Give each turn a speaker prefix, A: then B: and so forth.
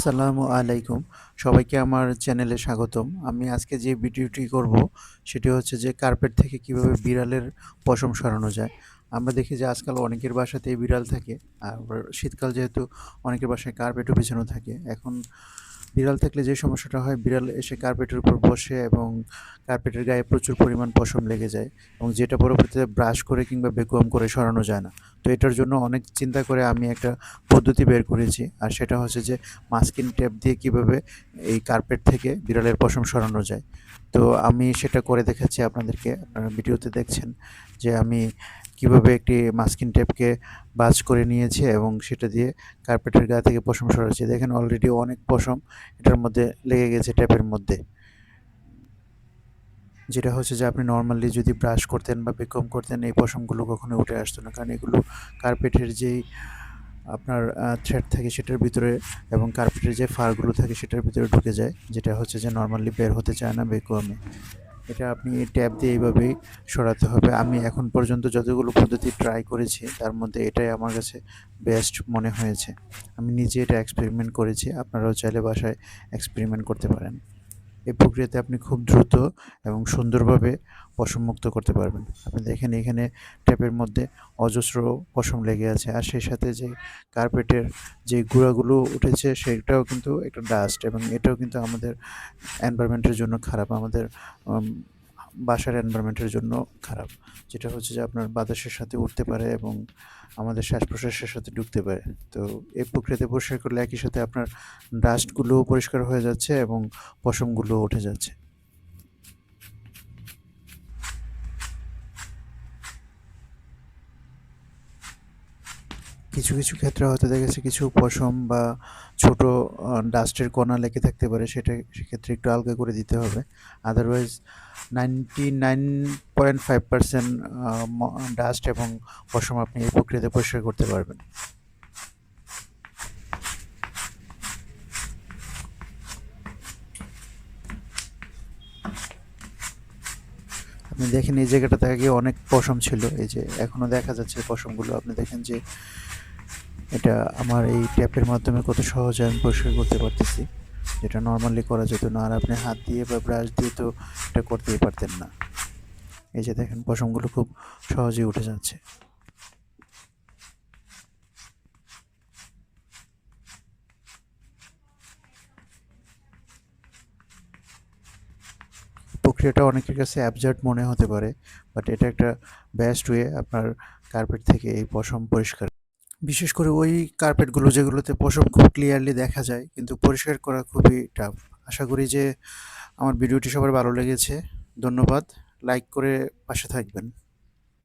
A: আসসালামু আলাইকুম। সবাইকে আমার চ্যানেলে স্বাগতম। আমি আজকে যে ভিডিওটি করব সেটি হচ্ছে যে কার্পেট থেকে কিভাবে বিড়ালের পশম সরানো যায়। আমরা দেখি যে আজকাল অনেকের বাসাতেই বিড়াল থাকে। আবার শীতকাল যেহেতু অনেকের বাসায় কার্পেটও বিছানো থাকে। এখন বিড়াল থাকলে যে সমস্যাটা হয়, বিড়াল এসে কার্পেটের উপর বসে এবং কার্পেটের গায়ে প্রচুর পরিমাণ পশম লেগে যায় এবং যেটা পরবর্তীতে ব্রাশ করে কিংবা ভ্যাকুয়াম করে সরানো যায় না। তো এটার জন্য অনেক চিন্তা করে আমি একটা পদ্ধতি বের করেছি। আর সেটা হচ্ছে যে মাস্কিং টেপ দিয়ে কিভাবে এই কার্পেট থেকে বিড়ালের পশম সরানো যায়। তো আমি সেটা করে দেখাচ্ছি আপনাদেরকে। আপনারা ভিডিওতে দেখছেন যে আমি কিভাবে একটি মাস্কিং টেপকে ভাঁজ করে নিয়েছি এবং সেটা দিয়ে কার্পেটের গা থেকে পশম সরাচ্ছি। দেখেন অলরেডি অনেক পশম এটার মধ্যে লেগে গেছে টেপের মধ্যে। যেটা হচ্ছে যে আপনি নরমালি যদি ব্রাশ করতেন বা ভ্যাকুয়াম করতেন এই পশমগুলো কখনোই উঠে আসতো না। কারণ এগুলো কার্পেটের যেই আপনার থ্রেড থাকে সেটার ভিতরে এবং কার্পেটের যে ফারগুলো থাকে সেটার ভিতরে ঢুকে যায়। যেটা হচ্ছে যে নরমালি বের হতে চায় না ভ্যাকুয়ামে। এটা আপনি ট্যাপ দিয়ে এইভাবেই সরাতে হবে। আমি এখন পর্যন্ত যতগুলো পদ্ধতি ট্রাই করেছি তার মধ্যে এটাই আমার কাছে বেস্ট মনে হয়েছে। আমি নিজে এটা এক্সপেরিমেন্ট করেছি। আপনারাও চাইলে বাসায় এক্সপেরিমেন্ট করতে পারেন। এই প্রক্রিয়াতে আপনি খুব দ্রুত এবং সুন্দরভাবে পশমমুক্ত করতে পারবেন। আপনি দেখেন এখানে ট্যাপের মধ্যে অজস্র পশম লেগে আছে। আর সেই সাথে যে কার্পেটের যে গুঁড়াগুলো উঠেছে সেটাও কিন্তু একটা ডাস্ট এবং এটাও কিন্তু আমাদের এনভায়রনমেন্টের জন্য খারাপ। আমাদের আম বাসার এনভায়রনমেন্টের জন্য খারাপ। যেটা হচ্ছে যে আপনার বাতাসের সাথে উঠতে পারে এবং আমাদের শ্বাস-প্রশ্বাসের সাথে ঢুকতে পারে। তো এই প্রক্রিয়াতে পরিষ্কার করলে একই সাথে আপনার ডাস্টগুলোও পরিষ্কার হয়ে যাচ্ছে এবং পশমগুলোও উঠে যাচ্ছে। কিছু ক্ষেত্রে হয়তো দেখা গেছে কিছু পশম বা ছোট ডাস্টের কণা লেগে থাকতে পারে, সেক্ষেত্রে একটু আলগা করে দিতে হবে। আদারওয়াইজ 99.5% ডাস্ট এবং পশম আপনি এই প্রক্রিয়াতে পরিষ্কার করতে পারবেন। আপনি দেখেন এই জায়গাটাতে আগে অনেক পশম ছিল। এই যে এখনো দেখা যাচ্ছে পশমগুলো। আপনি দেখেন যে এটা আমার এই ট্যাপের মাধ্যমে কত সহজে আমি পরিষ্কার করতে পারতেছি, যেটা নরমালি করা যেত না। আর আপনি হাত দিয়ে বা ব্রাশ দিয়ে তো এটা করতেই পারতেন না। এই যে দেখেন পশমগুলো খুব সহজেই উঠে যাচ্ছে। প্রক্রিয়াটা অনেকের কাছে অ্যাবসার্ড মনে হতে পারে, বাট এটা একটা বেস্ট ওয়ে আপনার কার্পেট থেকে এই পশম পরিষ্কার। বিশেষ করে ওই কার্পেটগুলো যেগুলোতে পশম খুব ক্লিয়ারলি দেখা যায় কিন্তু পরিষ্কার করা খুবই টাফ। আশা করি যে আমার ভিডিওটি সবার ভালো লেগেছে। ধন্যবাদ। লাইক করে পাশে থাকবেন।